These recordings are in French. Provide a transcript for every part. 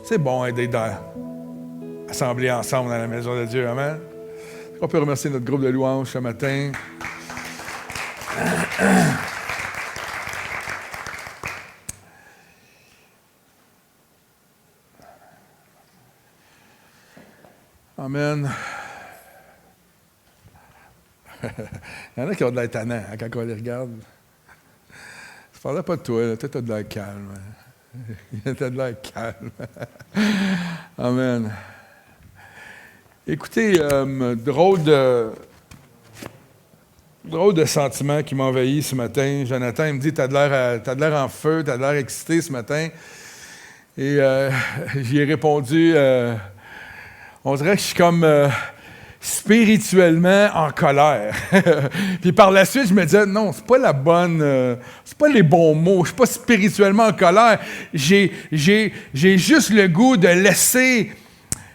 C'est bon d'être assemblés ensemble dans la maison de Dieu. Amen. On peut remercier notre groupe de louanges ce matin. Amen. Il y en a qui ont de l'air tannants quand on les regarde. Je ne parlais pas de toi, là. Toi, tu as de l'air calme. Tu as de l'air calme. Amen. Écoutez, drôle de sentiment qui m'a envahi ce matin. Jonathan, il me dit, t'as de l'air en feu, t'as de l'air excité ce matin. Et j'y ai répondu, on dirait que je suis comme spirituellement en colère. Puis par la suite, je me disais, non, c'est pas c'est pas les bons mots. Je suis pas spirituellement en colère. J'ai juste le goût de laisser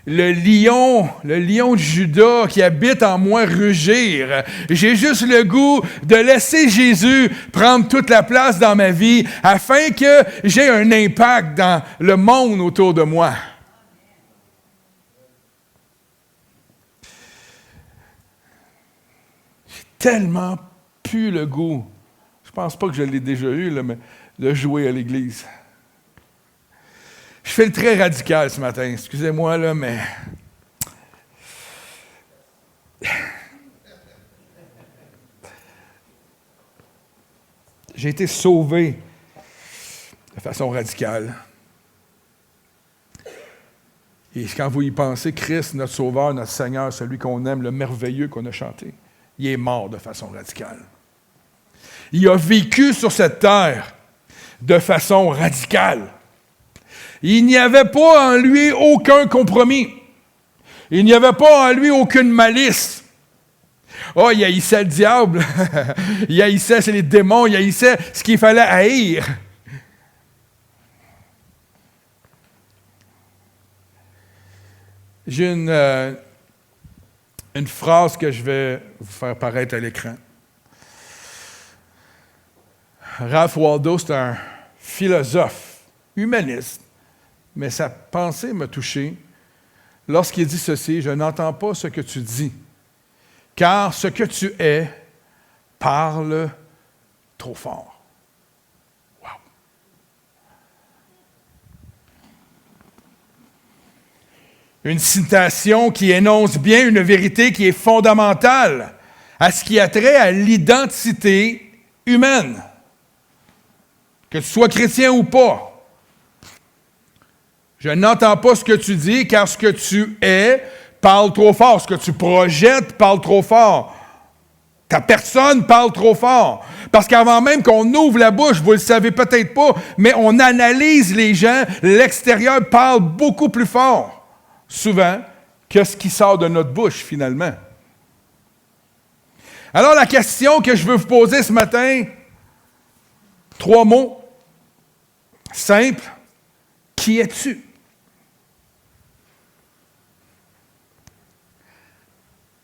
le lion de Juda qui habite en moi rugir. J'ai juste le goût de laisser Jésus prendre toute la place dans ma vie afin que j'ai un impact dans le monde autour de moi. J'ai tellement plus le goût, je pense pas que je l'ai déjà eu, là, mais de jouer à l'église. Je fais le très radical ce matin, excusez-moi, là, mais... J'ai été sauvé de façon radicale. Et quand vous y pensez, Christ, notre Sauveur, notre Seigneur, celui qu'on aime, le merveilleux qu'on a chanté, il est mort de façon radicale. Il a vécu sur cette terre de façon radicale. Il n'y avait pas en lui aucun compromis. Il n'y avait pas en lui aucune malice. Oh, il haïssait le diable. Il haïssait les démons. Il haïssait ce qu'il fallait haïr. J'ai une phrase que je vais vous faire paraître à l'écran. Ralph Waldo, c'est un philosophe, humaniste. Mais sa pensée m'a touché lorsqu'il dit ceci, « Je n'entends pas ce que tu dis, car ce que tu es parle trop fort. » Wow! Une citation qui énonce bien une vérité qui est fondamentale à ce qui a trait à l'identité humaine. Que tu sois chrétien ou pas. Je n'entends pas ce que tu dis, car ce que tu es parle trop fort. Ce que tu projettes parle trop fort. Ta personne parle trop fort. Parce qu'avant même qu'on ouvre la bouche, vous ne le savez peut-être pas, mais on analyse les gens, l'extérieur parle beaucoup plus fort, souvent, que ce qui sort de notre bouche, finalement. Alors, la question que je veux vous poser ce matin, 3 mots, simples. Qui es-tu?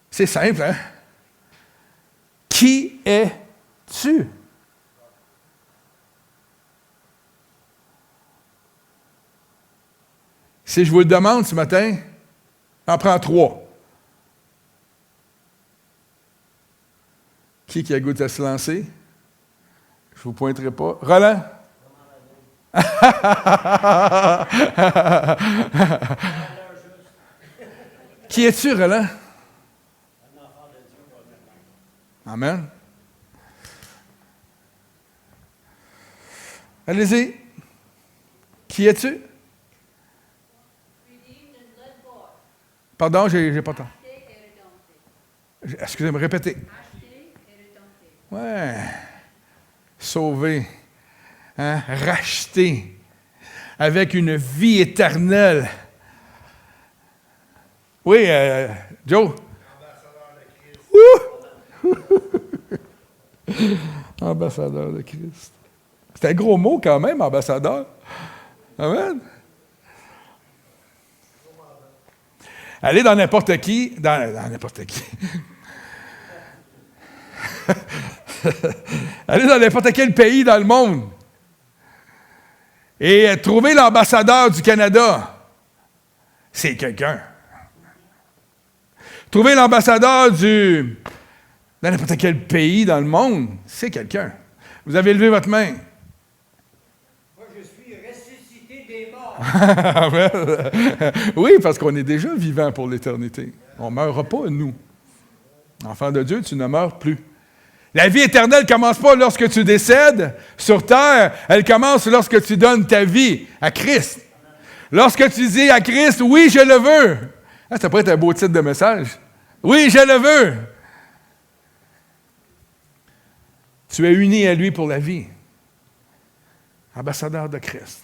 C'est simple, hein? Qui es-tu? Si je vous le demande ce matin, j'en prends 3. Qui a goût à se lancer? Je ne vous pointerai pas. Roland? Qui es-tu, Roland? Amen. Allez-y. Qui es-tu? Pardon, j'ai pas tant. Excusez-moi, répétez. Ouais. Sauvé. Hein? Racheté. Avec une vie éternelle. Oui, Joe. Ambassadeur de Christ. C'est un gros mot quand même, ambassadeur. Amen. Allez dans n'importe qui, dans n'importe qui. Allez dans n'importe quel pays dans le monde et trouvez l'ambassadeur du Canada. c'est quelqu'un. Trouver l'ambassadeur dans n'importe quel pays dans le monde, c'est quelqu'un. Vous avez levé votre main. Moi, je suis ressuscité des morts. Oui, parce qu'on est déjà vivant pour l'éternité. On ne meurt pas, nous. Enfant de Dieu, tu ne meurs plus. La vie éternelle ne commence pas lorsque tu décèdes sur terre, elle commence lorsque tu donnes ta vie à Christ. Lorsque tu dis à Christ, oui, je le veux. Ah, ça pourrait être un beau titre de message. Oui, je le veux. Tu es uni à lui pour la vie. Ambassadeur de Christ.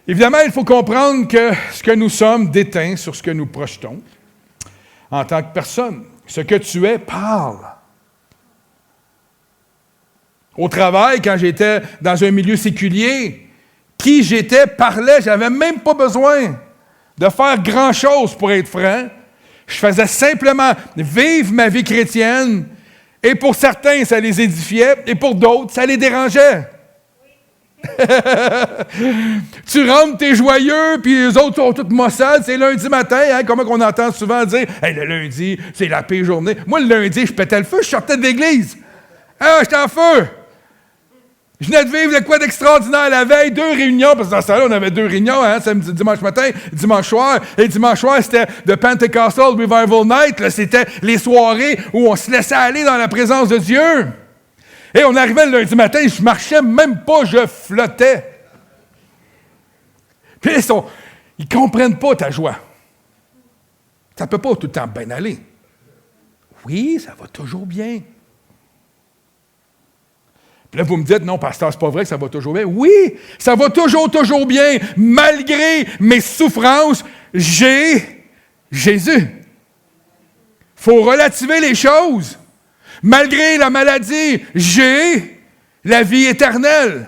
Évidemment, il faut comprendre que ce que nous sommes déteint sur ce que nous projetons en tant que personne. Ce que tu es parle. Au travail, quand j'étais dans un milieu séculier, qui j'étais parlait. Je n'avais même pas besoin de faire grand-chose pour être franc. Je faisais simplement vivre ma vie chrétienne. Et pour certains, ça les édifiait. Et pour d'autres, ça les dérangeait. Tu rentres, t'es joyeux, puis les autres sont toutes maussades. C'est lundi matin, hein, comme on entend souvent dire « Hey, le lundi, c'est la pire journée. » Moi, le lundi, je pétais le feu, je sortais de l'église. Ah, j'étais en feu. Je venais de vivre de quoi d'extraordinaire la veille, 2 réunions, parce que dans ce temps-là, on avait 2 réunions, hein, samedi, dimanche matin, dimanche soir. Et dimanche soir, c'était le Pentecostal Revival Night. Là, c'était les soirées où on se laissait aller dans la présence de Dieu. Et on arrivait le lundi matin, je marchais même pas, je flottais. Puis ils ne comprennent pas ta joie. Ça ne peut pas tout le temps bien aller. Oui, ça va toujours bien. Puis là, vous me dites, non, pasteur, c'est pas vrai que ça va toujours bien. Oui, ça va toujours bien. Malgré mes souffrances, j'ai Jésus. Il faut relativer les choses. Malgré la maladie, j'ai la vie éternelle.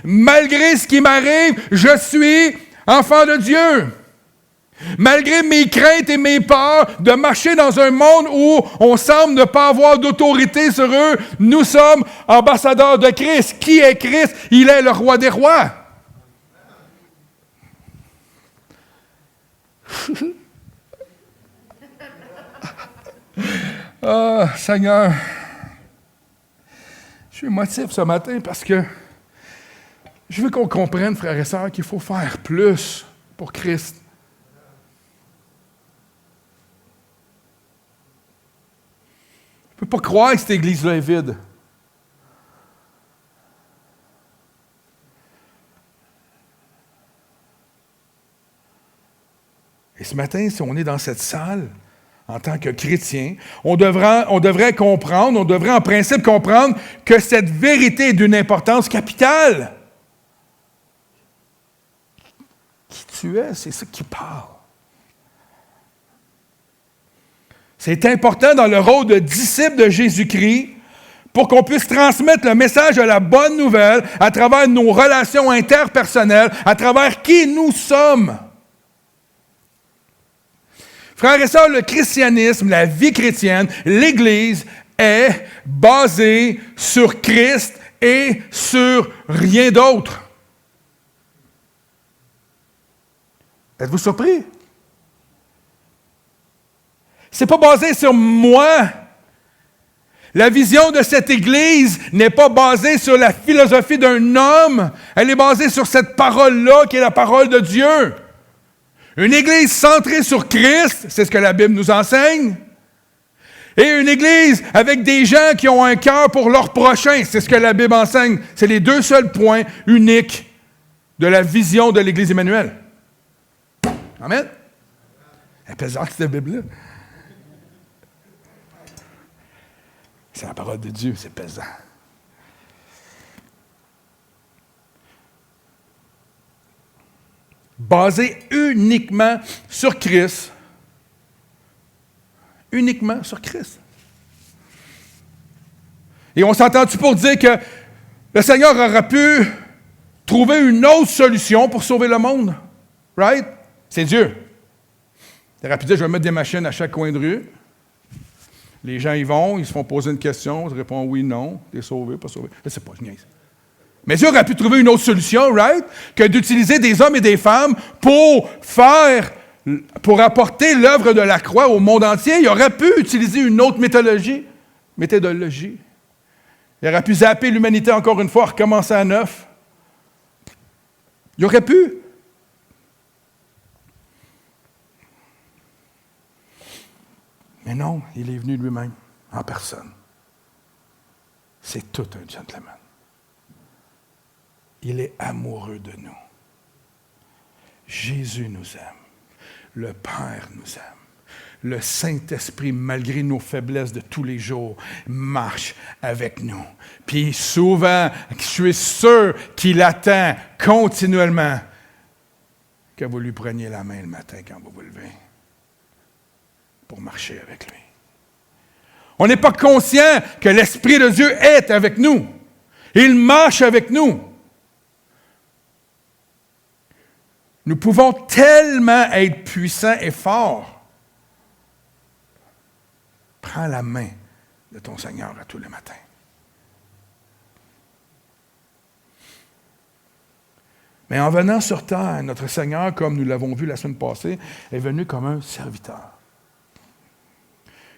Malgré ce qui m'arrive, je suis enfant de Dieu. Malgré mes craintes et mes peurs de marcher dans un monde où on semble ne pas avoir d'autorité sur eux, nous sommes ambassadeurs de Christ. Qui est Christ? Il est le roi des rois. Ah, Seigneur, je suis émotif ce matin parce que je veux qu'on comprenne, frères et sœurs, qu'il faut faire plus pour Christ. Je ne peux pas croire que cette église-là est vide. Et ce matin, si on est dans cette salle, en tant que chrétien, on devrait comprendre, on devrait en principe comprendre que cette vérité est d'une importance capitale. Qui tu es, c'est ça qui parle. C'est important dans le rôle de disciple de Jésus-Christ pour qu'on puisse transmettre le message de la bonne nouvelle à travers nos relations interpersonnelles, à travers qui nous sommes. Frères et sœurs, le christianisme, la vie chrétienne, l'Église est basée sur Christ et sur rien d'autre. Êtes-vous surpris? C'est pas basé sur moi. La vision de cette Église n'est pas basée sur la philosophie d'un homme. Elle est basée sur cette parole-là qui est la parole de Dieu. Une Église centrée sur Christ, c'est ce que la Bible nous enseigne. Et une Église avec des gens qui ont un cœur pour leur prochain, c'est ce que la Bible enseigne. C'est les 2 seuls points uniques de la vision de l'Église Emmanuel. Amen? Elle est pesante, cette Bible-là. C'est la parole de Dieu, c'est pesant. Basé uniquement sur Christ. Uniquement sur Christ. Et on s'entend-tu pour dire que le Seigneur aurait pu trouver une autre solution pour sauver le monde? Right? C'est Dieu. Il aurait pu dire, je vais mettre des machines à chaque coin de rue. Les gens y vont, ils se font poser une question, je réponds oui, non, t'es sauvé, pas sauvé. Je ne sais pas, je niaise. Mais Dieu aurait pu trouver une autre solution, right? Que d'utiliser des hommes et des femmes pour apporter l'œuvre de la croix au monde entier. Il aurait pu utiliser une autre méthodologie. Il aurait pu zapper l'humanité encore une fois, recommencer à neuf. Il aurait pu. Mais non, il est venu lui-même, en personne. C'est tout un gentleman. Il est amoureux de nous. Jésus nous aime. Le Père nous aime. Le Saint-Esprit, malgré nos faiblesses de tous les jours, marche avec nous. Puis souvent, je suis sûr qu'il attend continuellement que vous lui preniez la main le matin quand vous vous levez pour marcher avec lui. On n'est pas conscient que l'Esprit de Dieu est avec nous. Il marche avec nous. Nous pouvons tellement être puissants et forts. Prends la main de ton Seigneur à tous les matins. Mais en venant sur terre, notre Seigneur, comme nous l'avons vu la semaine passée, est venu comme un serviteur.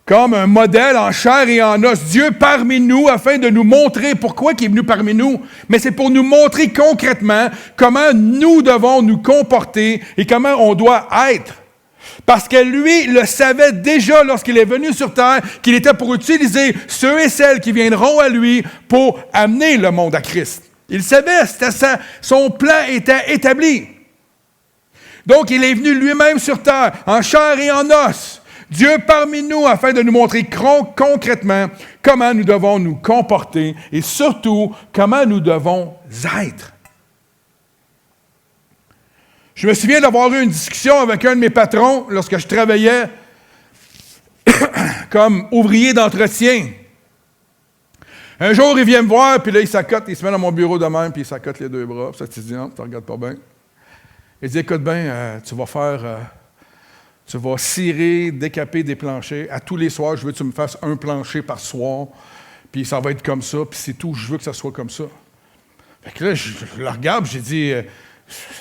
Comme un modèle en chair et en os, Dieu parmi nous, afin de nous montrer pourquoi il est venu parmi nous. Mais c'est pour nous montrer concrètement comment nous devons nous comporter et comment on doit être. Parce que lui le savait déjà lorsqu'il est venu sur terre, qu'il était pour utiliser ceux et celles qui viendront à lui pour amener le monde à Christ. Il savait, son plan était établi. Donc il est venu lui-même sur terre, en chair et en os. Dieu parmi nous, afin de nous montrer concrètement comment nous devons nous comporter et surtout comment nous devons être. Je me souviens d'avoir eu une discussion avec un de mes patrons lorsque je travaillais comme ouvrier d'entretien. Un jour, il vient me voir, puis là, il s'accote, il se met dans mon bureau de même, puis il s'accote les deux bras. Puis ça, tu dis, non, tu ne regardes pas bien. Il dit, écoute bien, tu vas cirer, décaper des planchers. À tous les soirs, je veux que tu me fasses un plancher par soir. Puis ça va être comme ça. Puis c'est tout, je veux que ça soit comme ça. Fait que là, je le regarde, j'ai dit,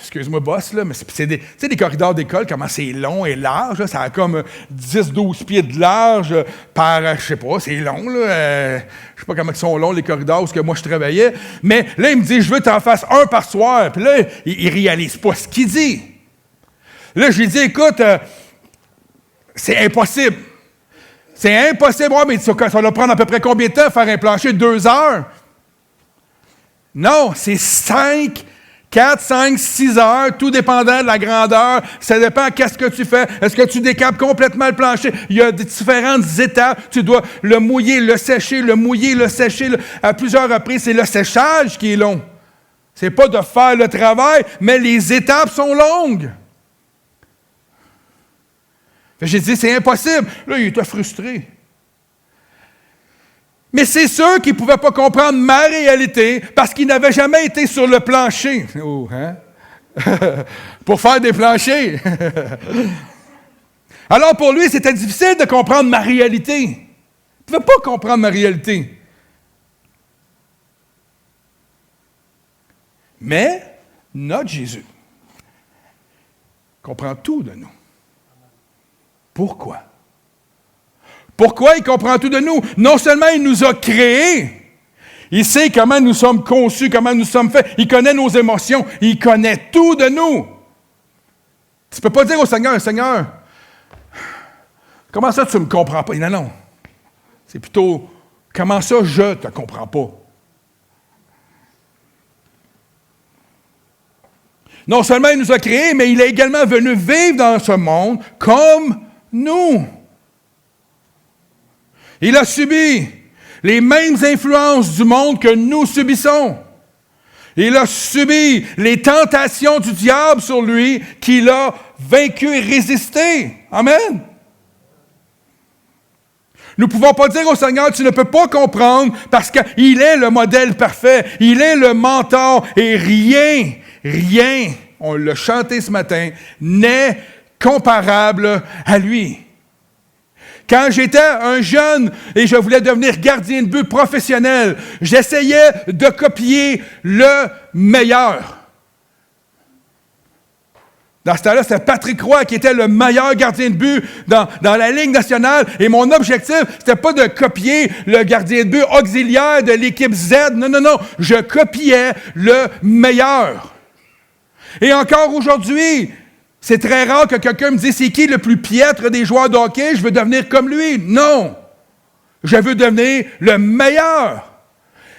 excuse-moi, boss, là, mais c'est des corridors d'école, comment c'est long et large. Là, ça a comme 10-12 pieds de large par, je sais pas, c'est long. Là, je sais pas comment ils sont longs, les corridors, parce que moi, je travaillais. Mais là, il me dit, je veux que tu en fasses un par soir. Puis là, il réalise pas ce qu'il dit. Là, je lui dis, écoute, c'est impossible. C'est impossible. Ouais, mais ça va prendre à peu près combien de temps faire un plancher? 2 heures? Non, c'est 4, 5, 6 heures, tout dépendant de la grandeur. Ça dépend qu'est-ce que tu fais. Est-ce que tu décapes complètement le plancher? Il y a différentes étapes. Tu dois le mouiller, le sécher, le mouiller, le sécher. À plusieurs reprises, c'est le séchage qui est long. C'est pas de faire le travail, mais les étapes sont longues. J'ai dit, c'est impossible. Là, il était frustré. Mais c'est sûr qu'il ne pouvait pas comprendre ma réalité parce qu'il n'avait jamais été sur le plancher. Oh, hein? Pour faire des planchers. Alors pour lui, c'était difficile de comprendre ma réalité. Il ne pouvait pas comprendre ma réalité. Mais notre Jésus comprend tout de nous. Pourquoi? Pourquoi il comprend tout de nous? Non seulement il nous a créés, il sait comment nous sommes conçus, comment nous sommes faits, il connaît nos émotions, il connaît tout de nous. Tu ne peux pas dire au Seigneur, Seigneur, comment ça tu ne me comprends pas? Non. C'est plutôt, comment ça je ne te comprends pas? Non seulement il nous a créés, mais il est également venu vivre dans ce monde comme nous. Il a subi les mêmes influences du monde que nous subissons. Il a subi les tentations du diable sur lui qu'il a vaincu et résisté. Amen. Nous ne pouvons pas dire au Seigneur, tu ne peux pas comprendre parce qu'il est le modèle parfait, il est le mentor et rien, on l'a chanté ce matin, n'est comparable à lui. Quand j'étais un jeune et je voulais devenir gardien de but professionnel, j'essayais de copier le meilleur. Dans ce temps-là, c'était Patrick Roy qui était le meilleur gardien de but dans la Ligue nationale. Et mon objectif, c'était pas de copier le gardien de but auxiliaire de l'équipe Z. Non, non, non. Je copiais le meilleur. Et encore aujourd'hui, c'est très rare que quelqu'un me dise c'est qui le plus piètre des joueurs de hockey, je veux devenir comme lui. Non. Je veux devenir le meilleur.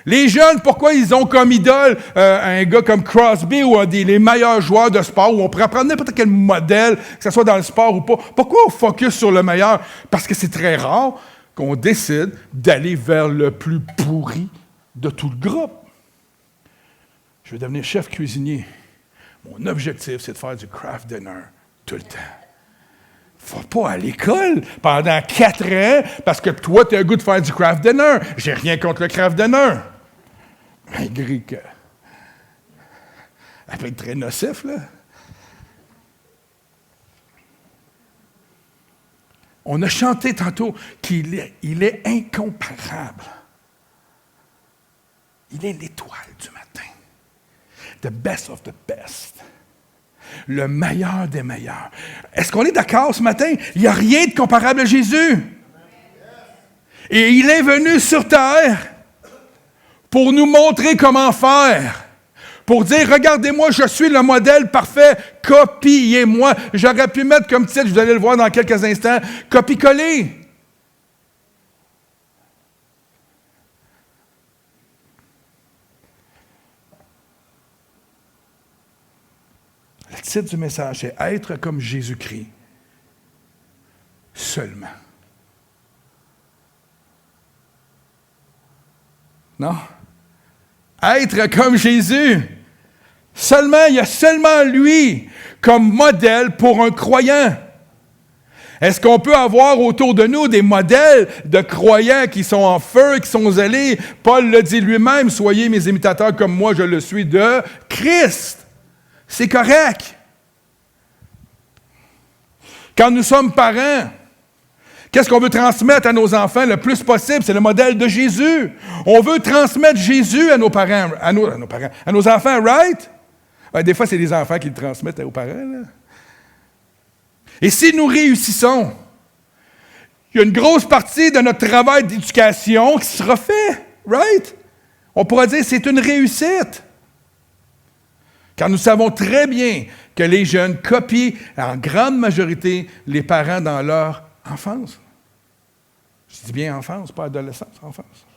Les jeunes, pourquoi ils ont comme idole un gars comme Crosby ou les meilleurs joueurs de sport, où on pourrait prendre n'importe quel modèle, que ce soit dans le sport ou pas. Pourquoi on focus sur le meilleur? Parce que c'est très rare qu'on décide d'aller vers le plus pourri de tout le groupe. Je veux devenir chef cuisinier. Mon objectif, c'est de faire du craft dinner tout le temps. Faut pas à l'école pendant 4 ans parce que toi, tu as le goût de faire du craft dinner. J'ai rien contre le craft dinner. Malgré que. Ça peut être très nocif, là. On a chanté tantôt qu'il est incomparable. Il est l'étoile du matin. The best of the best. Le meilleur des meilleurs. Est-ce qu'on est d'accord ce matin? Il n'y a rien de comparable à Jésus. Et il est venu sur terre pour nous montrer comment faire. Pour dire, regardez-moi, je suis le modèle parfait, copiez-moi. J'aurais pu mettre comme titre, vous allez le voir dans quelques instants, copie-coller. Le titre du message, c'est « Être comme Jésus-Christ seulement ». Non? Être comme Jésus. Seulement, il y a seulement lui comme modèle pour un croyant. Est-ce qu'on peut avoir autour de nous des modèles de croyants qui sont en feu, qui sont zélés? Paul le dit lui-même, « Soyez mes imitateurs comme moi, je le suis de Christ ». C'est correct. Quand nous sommes parents, qu'est-ce qu'on veut transmettre à nos enfants le plus possible? C'est le modèle de Jésus. On veut transmettre Jésus à nos parents, à nos enfants, right? Ouais, des fois, c'est les enfants qui le transmettent aux parents. Là. Et si nous réussissons, il y a une grosse partie de notre travail d'éducation qui sera fait, right? On pourra dire que c'est une réussite. Car nous savons très bien que les jeunes copient en grande majorité les parents dans leur enfance. Je dis bien enfance, pas adolescence, enfance.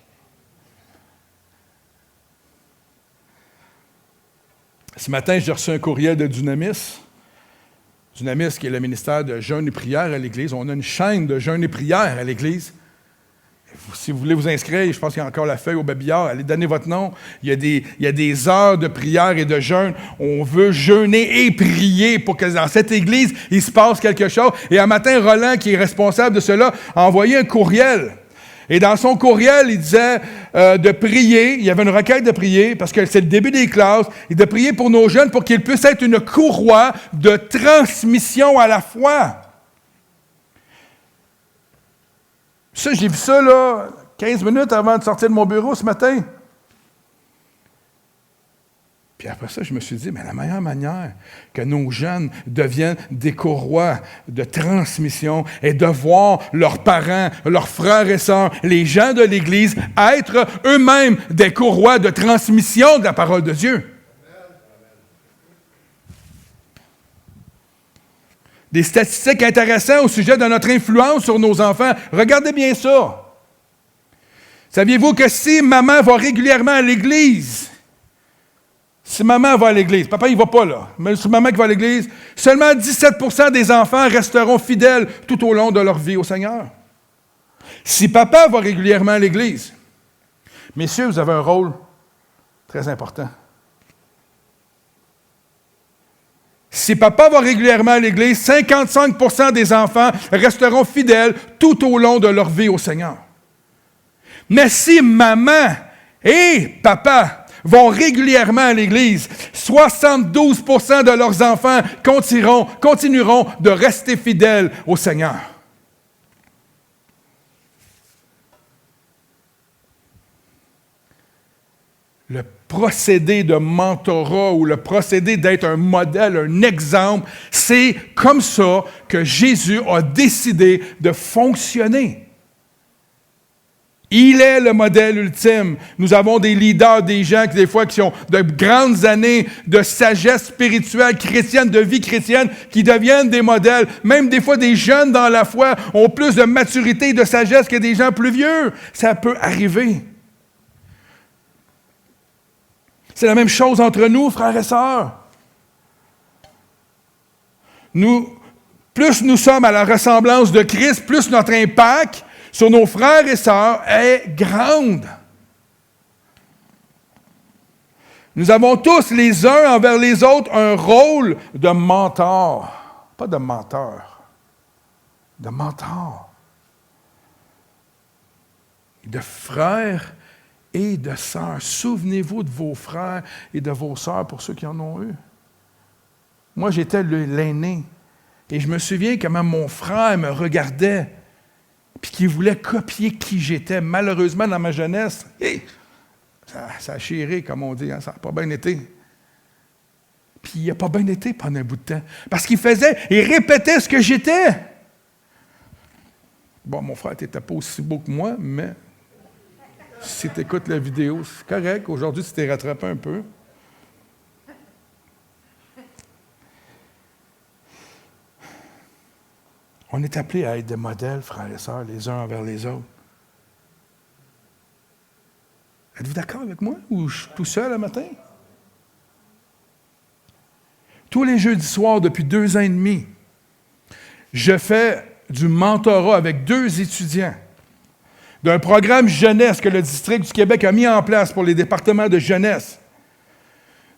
Ce matin, j'ai reçu un courriel de Dunamis. Dunamis, qui est le ministère de jeûne et prière à l'Église. On a une chaîne de jeûne et prière à l'Église. Si vous voulez vous inscrire, je pense qu'il y a encore la feuille au babillard, allez donner votre nom. Il y a des heures de prière et de jeûne. On veut jeûner et prier pour que dans cette Église, il se passe quelque chose. Et un matin, Roland, qui est responsable de cela, a envoyé un courriel. Et dans son courriel, il disait de prier, il y avait une requête de prier, parce que c'est le début des classes, et de prier pour nos jeunes pour qu'ils puissent être une courroie de transmission à la foi. Ça, j'ai vu ça, là, 15 minutes avant de sortir de mon bureau ce matin. Puis après ça, je me suis dit, mais la meilleure manière que nos jeunes deviennent des courroies de transmission est de voir leurs parents, leurs frères et sœurs, les gens de l'Église, être eux-mêmes des courroies de transmission de la parole de Dieu. Des statistiques intéressantes au sujet de notre influence sur nos enfants. Regardez bien ça. Saviez-vous que si maman va régulièrement à l'église, si maman va à l'église, papa il ne va pas là, mais si maman qui va à l'église, seulement 17% des enfants resteront fidèles tout au long de leur vie au Seigneur. Si papa va régulièrement à l'église, messieurs, vous avez un rôle très important. Si papa va régulièrement à l'église, 55% des enfants resteront fidèles tout au long de leur vie au Seigneur. Mais si maman et papa vont régulièrement à l'église, 72% de leurs enfants continueront de rester fidèles au Seigneur. le procédé de mentorat ou le procédé d'être un modèle, un exemple, c'est comme ça que Jésus a décidé de fonctionner. Il est le modèle ultime. Nous avons des leaders, des gens qui, des fois, qui ont de grandes années de sagesse spirituelle chrétienne, de vie chrétienne, qui deviennent des modèles. Même des fois, des jeunes dans la foi ont plus de maturité et de sagesse que des gens plus vieux. Ça peut arriver. C'est la même chose entre nous, frères et sœurs. Plus nous sommes à la ressemblance de Christ, plus notre impact sur nos frères et sœurs est grande. Nous avons tous, les uns envers les autres, un rôle de mentor. Pas de menteur, de mentor. De frères et de sœurs. Souvenez-vous de vos frères et de vos sœurs pour ceux qui en ont eu. Moi, j'étais l'aîné. Et je me souviens comment mon frère me regardait puis qu'il voulait copier qui j'étais. Malheureusement, dans ma jeunesse, ça a chiré, comme on dit, hein, ça n'a pas bien été. Puis il n'a pas bien été pendant un bout de temps. Parce qu'il répétait ce que j'étais. Bon, mon frère n'était pas aussi beau que moi, mais si tu écoutes la vidéo, c'est correct. Aujourd'hui, tu t'es rattrapé un peu. On est appelés à être des modèles, frères et sœurs, les uns envers les autres. Êtes-vous d'accord avec moi ou je suis tout seul le matin? Tous les jeudis soirs, depuis 2 ans et demi, je fais du mentorat avec 2 étudiants d'un programme jeunesse que le district du Québec a mis en place pour les départements de jeunesse.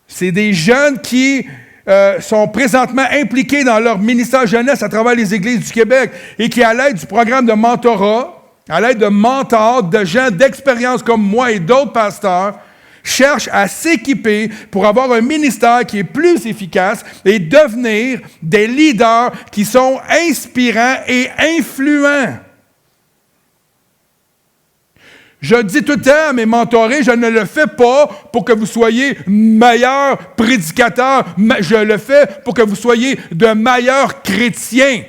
C'est des jeunes qui sont présentement impliqués dans leur ministère jeunesse à travers les églises du Québec et qui, à l'aide du programme de mentorat, à l'aide de mentors, de gens d'expérience comme moi et d'autres pasteurs, cherchent à s'équiper pour avoir un ministère qui est plus efficace et devenir des leaders qui sont inspirants et influents. Je dis tout le temps à mes mentorés, je ne le fais pas pour que vous soyez meilleurs prédicateurs, je le fais pour que vous soyez de meilleurs chrétiens.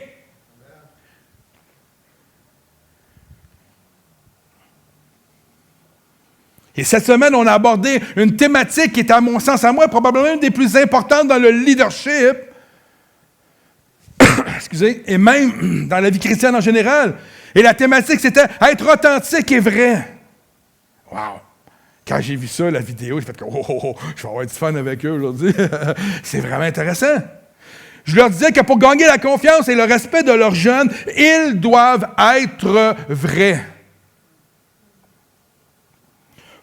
Et cette semaine, on a abordé une thématique qui est, à mon sens, à moi, probablement une des plus importantes dans le leadership, excusez, et même dans la vie chrétienne en général. Et la thématique, c'était être authentique et vrai. Wow! Quand j'ai vu ça, la vidéo, j'ai fait que je vais avoir du fun avec eux aujourd'hui. C'est vraiment intéressant. Je leur disais que pour gagner la confiance et le respect de leurs jeunes, ils doivent être vrais.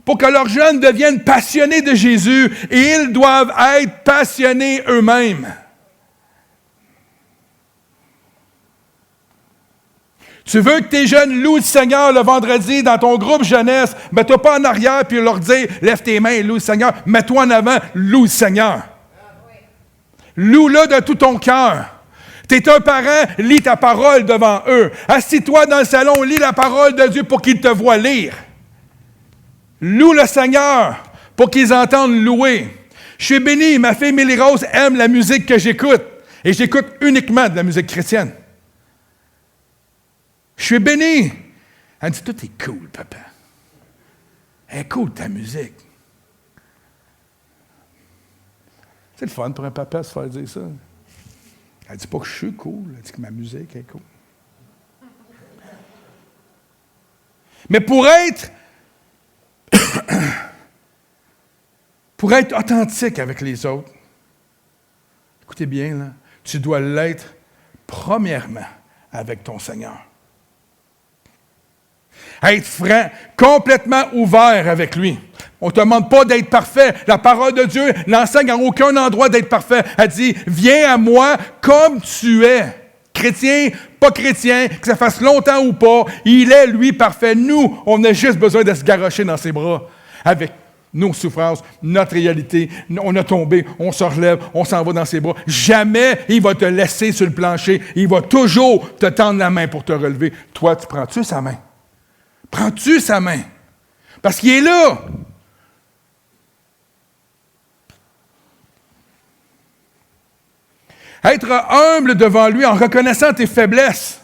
Pour que leurs jeunes deviennent passionnés de Jésus, ils doivent être passionnés eux-mêmes. Tu veux que tes jeunes louent le Seigneur le vendredi dans ton groupe jeunesse, mets-toi pas en arrière puis leur dire « Lève tes mains et loue le Seigneur ». Mets-toi en avant, loue le Seigneur. Loue-le de tout ton cœur. Tu es un parent, lis ta parole devant eux. Assis-toi dans le salon, lis la parole de Dieu pour qu'ils te voient lire. Loue le Seigneur pour qu'ils entendent louer. Je suis béni, ma fille Mélie-Rose aime la musique que j'écoute. Et j'écoute uniquement de la musique chrétienne. Je suis béni. Elle dit, tout est cool, papa. Elle est cool, ta musique. C'est le fun pour un papa de se faire dire ça. Elle ne dit pas que je suis cool, elle dit que ma musique est cool. Mais pour être authentique avec les autres, écoutez bien, là, tu dois l'être premièrement avec ton Seigneur. Être franc, complètement ouvert avec lui. On ne te demande pas d'être parfait. La parole de Dieu n'enseigne à aucun endroit d'être parfait. Elle dit, viens à moi comme tu es. Chrétien, pas chrétien, que ça fasse longtemps ou pas, il est, lui, parfait. Nous, on a juste besoin de se garrocher dans ses bras avec nos souffrances, notre réalité. On a tombé, on se relève, on s'en va dans ses bras. Jamais il va te laisser sur le plancher. Il va toujours te tendre la main pour te relever. Toi, tu prends-tu sa main? Prends-tu sa main? Parce qu'il est là. Être humble devant lui en reconnaissant tes faiblesses.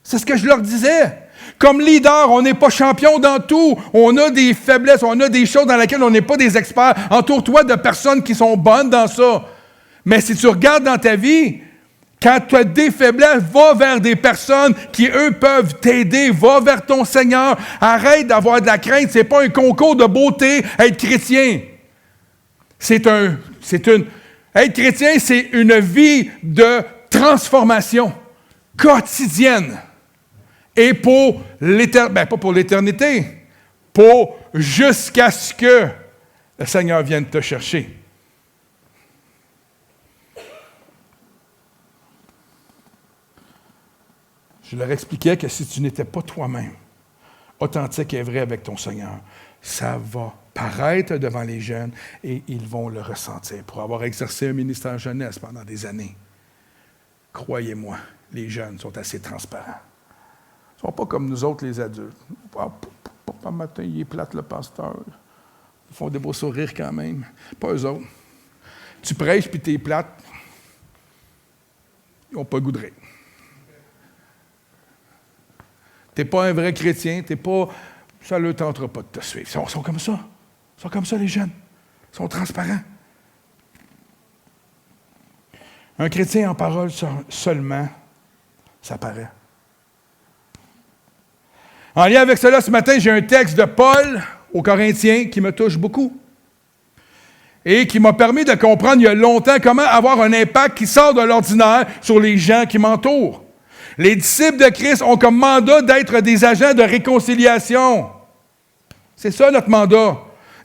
C'est ce que je leur disais. Comme leader, on n'est pas champion dans tout. On a des faiblesses, on a des choses dans lesquelles on n'est pas des experts. Entoure-toi de personnes qui sont bonnes dans ça. Mais si tu regardes dans ta vie, quand tu as des faiblesses, va vers des personnes qui, eux, peuvent t'aider. Va vers ton Seigneur. Arrête d'avoir de la crainte. Ce n'est pas un concours de beauté, être chrétien. Être chrétien, c'est une vie de transformation quotidienne. Et pour l'éternité, pas pour l'éternité, pour jusqu'à ce que le Seigneur vienne te chercher. Je leur expliquais que si tu n'étais pas toi-même, authentique et vrai avec ton Seigneur, ça va paraître devant les jeunes et ils vont le ressentir. Pour avoir exercé un ministère jeunesse pendant des années, croyez-moi, les jeunes sont assez transparents. Ils ne sont pas comme nous autres, les adultes. Pas matin, il est plate, le pasteur. Ils font des beaux sourires quand même. Pas eux autres. Tu prêches puis tu es plate. Ils n'ont pas le goût de rire. Tu n'es pas un vrai chrétien, ça ne leur tentera pas de te suivre. Ils sont comme ça. Ils sont comme ça, les jeunes. Ils sont transparents. Un chrétien en parole seulement, ça paraît. En lien avec cela, ce matin, j'ai un texte de Paul aux Corinthiens qui me touche beaucoup et qui m'a permis de comprendre il y a longtemps comment avoir un impact qui sort de l'ordinaire sur les gens qui m'entourent. Les disciples de Christ ont comme mandat d'être des agents de réconciliation. C'est ça notre mandat.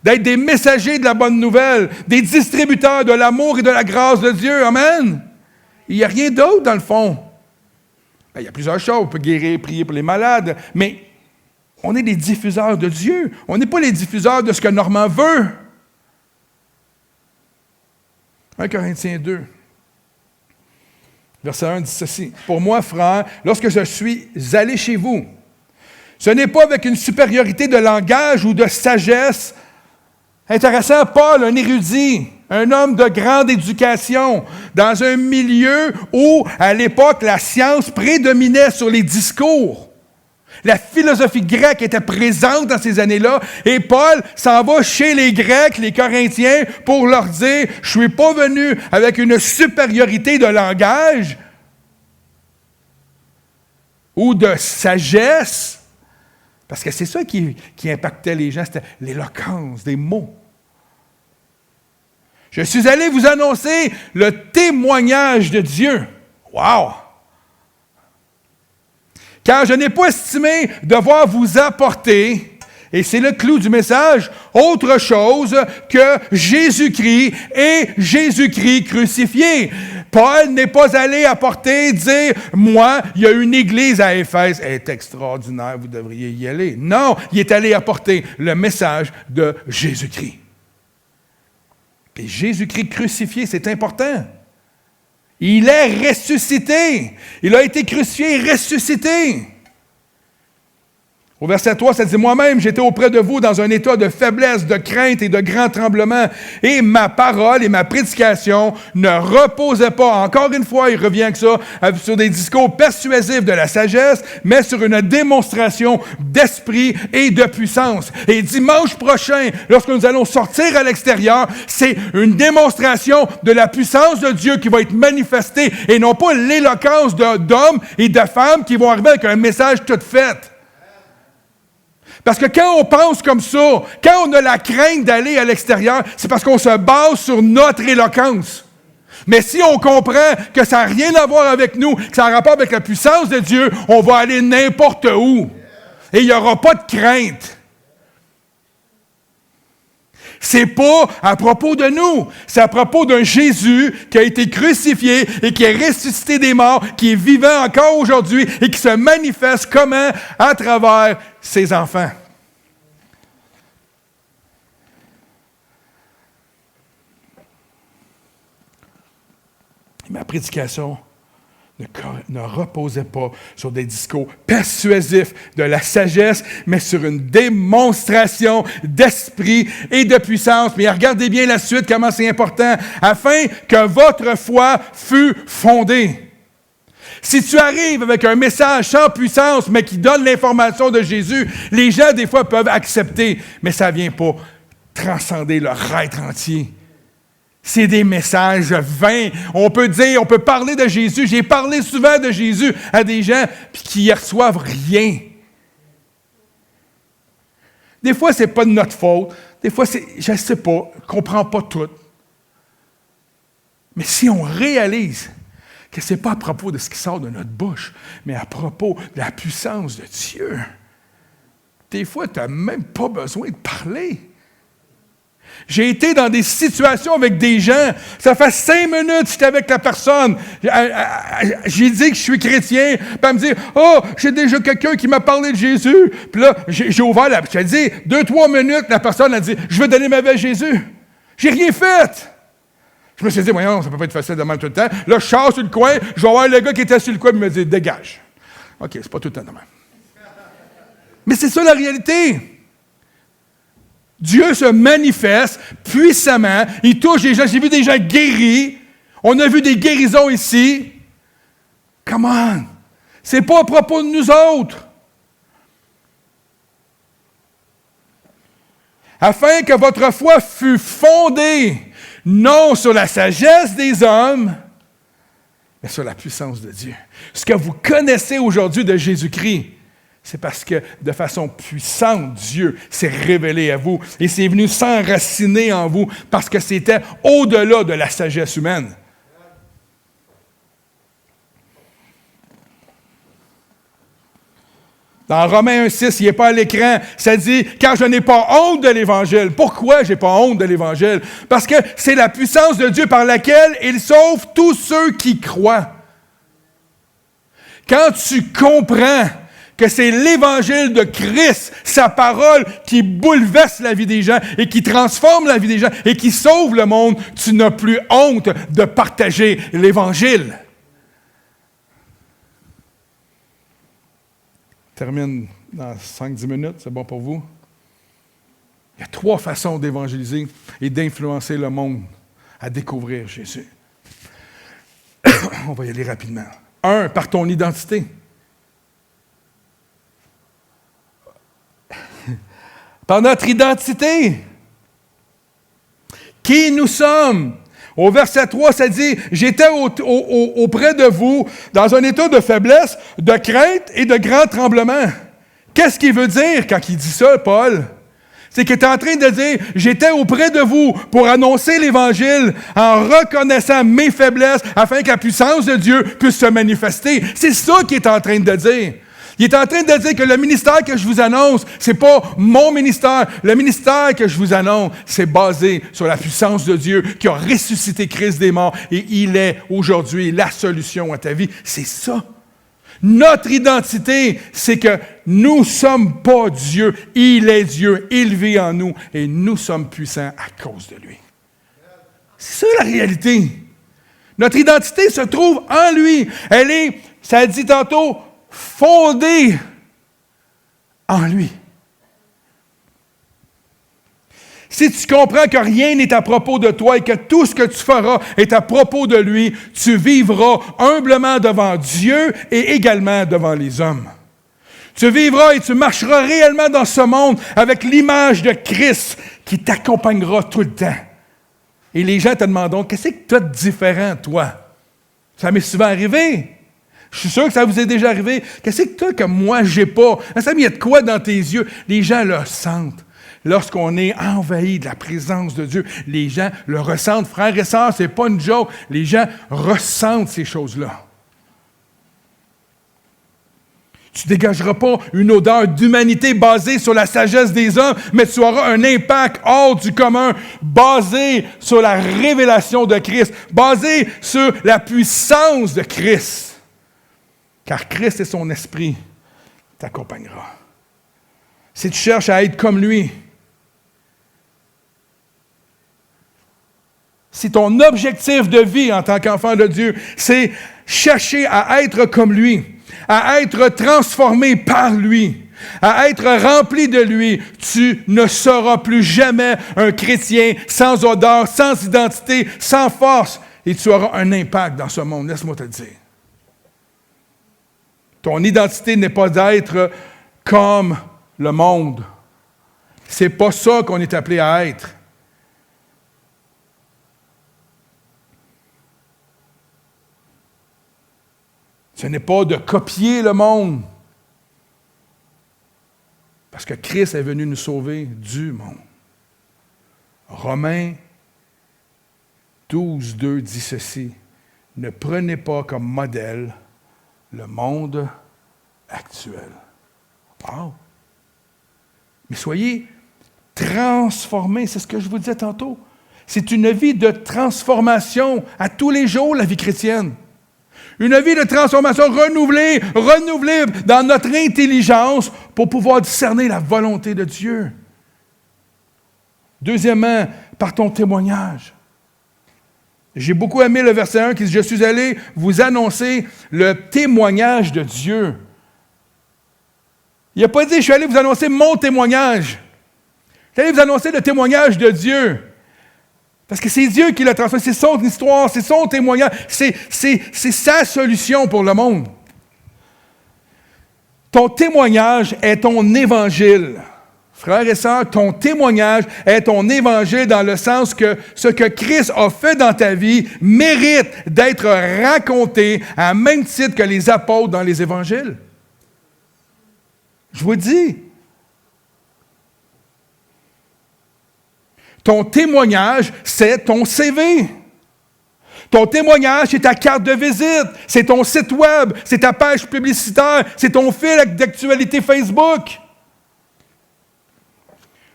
D'être des messagers de la bonne nouvelle, des distributeurs de l'amour et de la grâce de Dieu. Amen. Il n'y a rien d'autre dans le fond. Il y a plusieurs choses. On peut guérir, prier pour les malades, mais on est des diffuseurs de Dieu. On n'est pas les diffuseurs de ce que Normand veut. 1 Corinthiens 2. Verset 1 dit ceci. « Pour moi, frère, lorsque je suis allé chez vous, ce n'est pas avec une supériorité de langage ou de sagesse. » Intéressant, Paul, un érudit, un homme de grande éducation, dans un milieu où, à l'époque, la science prédominait sur les discours. La philosophie grecque était présente dans ces années-là, et Paul s'en va chez les Grecs, les Corinthiens, pour leur dire, je ne suis pas venu avec une supériorité de langage ou de sagesse, parce que c'est ça qui impactait les gens, c'était l'éloquence des mots. Je suis allé vous annoncer le témoignage de Dieu. Wow! Car je n'ai pas estimé devoir vous apporter, et c'est le clou du message, autre chose que Jésus-Christ et Jésus-Christ crucifié. Paul n'est pas allé apporter, dire, moi, il y a une église à Éphèse, elle est extraordinaire, vous devriez y aller. Non, il est allé apporter le message de Jésus-Christ. Et Jésus-Christ crucifié, c'est important. Il est ressuscité. Il a été crucifié et ressuscité. Au verset 3, ça dit, « Moi-même, j'étais auprès de vous dans un état de faiblesse, de crainte et de grand tremblement. Et ma parole et ma prédication ne reposaient pas, encore une fois, il revient avec ça, sur des discours persuasifs de la sagesse, mais sur une démonstration d'esprit et de puissance. » Et dimanche prochain, lorsque nous allons sortir à l'extérieur, c'est une démonstration de la puissance de Dieu qui va être manifestée et non pas l'éloquence d'hommes et de femmes qui vont arriver avec un message tout fait. Parce que quand on pense comme ça, quand on a la crainte d'aller à l'extérieur, c'est parce qu'on se base sur notre éloquence. Mais si on comprend que ça n'a rien à voir avec nous, que ça a un rapport avec la puissance de Dieu, on va aller n'importe où. Et il n'y aura pas de crainte. C'est pas à propos de nous, c'est à propos d'un Jésus qui a été crucifié et qui est ressuscité des morts, qui est vivant encore aujourd'hui et qui se manifeste comment? À travers ses enfants. Ma prédication ne reposait pas sur des discours persuasifs de la sagesse, mais sur une démonstration d'esprit et de puissance. Mais regardez bien la suite, comment c'est important. Afin que votre foi fût fondée. Si tu arrives avec un message sans puissance, mais qui donne l'information de Jésus, les gens, des fois, peuvent accepter, mais ça ne vient pas transcender leur être entier. C'est des messages vains. On peut parler de Jésus. J'ai parlé souvent de Jésus à des gens qui ne reçoivent rien. Des fois, ce n'est pas de notre faute. Des fois, je ne sais pas, on ne comprend pas tout. Mais si on réalise que ce n'est pas à propos de ce qui sort de notre bouche, mais à propos de la puissance de Dieu, des fois, tu n'as même pas besoin de parler. J'ai été dans des situations avec des gens, ça fait 5 minutes que j'étais avec la personne, j'ai dit que je suis chrétien, puis elle me dit « Oh, j'ai déjà quelqu'un qui m'a parlé de Jésus. » Puis là, j'ai ouvert la... J'ai dit 2-3 minutes, la personne a dit « Je veux donner ma vie à Jésus. » J'ai rien fait. Je me suis dit « Voyons, ça peut pas être facile de même tout le temps. » Là, je sors sur le coin, je vais voir le gars qui était sur le coin, il me dit « Dégage. » OK, c'est pas tout le temps de même. Mais c'est ça la réalité. Dieu se manifeste puissamment. Il touche les gens. J'ai vu des gens guéris. On a vu des guérisons ici. Come on. C'est pas à propos de nous autres. Afin que votre foi fût fondée, non sur la sagesse des hommes, mais sur la puissance de Dieu. Ce que vous connaissez aujourd'hui de Jésus-Christ, c'est parce que, de façon puissante, Dieu s'est révélé à vous et c'est venu s'enraciner en vous parce que c'était au-delà de la sagesse humaine. Dans Romains 1,6, il n'est pas à l'écran, ça dit « Car je n'ai pas honte de l'Évangile. » Pourquoi je n'ai pas honte de l'Évangile? Parce que c'est la puissance de Dieu par laquelle il sauve tous ceux qui croient. Quand tu comprends que c'est l'Évangile de Christ, sa parole, qui bouleverse la vie des gens et qui transforme la vie des gens et qui sauve le monde, tu n'as plus honte de partager l'Évangile. Je termine dans 5-10 minutes, c'est bon pour vous? Il y a 3 façons d'évangéliser et d'influencer le monde à découvrir Jésus. On va y aller rapidement. 1, par ton identité. Par notre identité. Qui nous sommes. Au verset 3, ça dit « J'étais auprès de vous dans un état de faiblesse, de crainte et de grand tremblement. » Qu'est-ce qu'il veut dire quand il dit ça, Paul? C'est qu'il est en train de dire « J'étais auprès de vous pour annoncer l'Évangile en reconnaissant mes faiblesses afin que la puissance de Dieu puisse se manifester. » C'est ça qu'il est en train de dire. Il est en train de dire que le ministère que je vous annonce, c'est pas mon ministère. Le ministère que je vous annonce, c'est basé sur la puissance de Dieu qui a ressuscité Christ des morts et il est aujourd'hui la solution à ta vie. C'est ça. Notre identité, c'est que nous ne sommes pas Dieu. Il est Dieu. Il vit en nous et nous sommes puissants à cause de lui. C'est ça la réalité. Notre identité se trouve en lui. Elle est, ça a dit tantôt, fondée en lui. Si tu comprends que rien n'est à propos de toi et que tout ce que tu feras est à propos de lui, tu vivras humblement devant Dieu et également devant les hommes. Tu vivras et tu marcheras réellement dans ce monde avec l'image de Christ qui t'accompagnera tout le temps. Et les gens te demanderont, qu'est-ce que tu as de différent, toi? Ça m'est souvent arrivé. Je suis sûr que ça vous est déjà arrivé. Qu'est-ce que tu as que moi, j'ai pas? Ça il y a de quoi dans tes yeux? Les gens le sentent. Lorsqu'on est envahi de la présence de Dieu, les gens le ressentent. Frères et sœurs, ce n'est pas une joke. Les gens ressentent ces choses-là. Tu ne dégageras pas une odeur d'humanité basée sur la sagesse des hommes, mais tu auras un impact hors du commun, basé sur la révélation de Christ, basé sur la puissance de Christ. Car Christ et son esprit t'accompagnera. Si tu cherches à être comme lui, si ton objectif de vie en tant qu'enfant de Dieu, c'est chercher à être comme lui, à être transformé par lui, à être rempli de lui, tu ne seras plus jamais un chrétien sans odeur, sans identité, sans force, et tu auras un impact dans ce monde, laisse-moi te le dire. Ton identité n'est pas d'être comme le monde. C'est pas ça qu'on est appelé à être. Ce n'est pas de copier le monde. Parce que Christ est venu nous sauver du monde. Romains 12, 2 dit ceci. Ne prenez pas comme modèle le monde actuel. Wow! Mais soyez transformés, c'est ce que je vous disais tantôt. C'est une vie de transformation à tous les jours, la vie chrétienne. Une vie de transformation renouvelée dans notre intelligence pour pouvoir discerner la volonté de Dieu. Deuxièmement, par ton témoignage. J'ai beaucoup aimé le verset 1 qui dit « Je suis allé vous annoncer le témoignage de Dieu ». Il n'a pas dit « Je suis allé vous annoncer mon témoignage ». Je suis allé vous annoncer le témoignage de Dieu. Parce que c'est Dieu qui l'a transformé, c'est son histoire, c'est son témoignage, c'est sa solution pour le monde. Ton témoignage est ton évangile. Frères et sœurs, ton témoignage est ton évangile dans le sens que ce que Christ a fait dans ta vie mérite d'être raconté à même titre que les apôtres dans les évangiles. Je vous dis. Ton témoignage, c'est ton CV. Ton témoignage, c'est ta carte de visite, c'est ton site web, c'est ta page publicitaire, c'est ton fil d'actualité Facebook.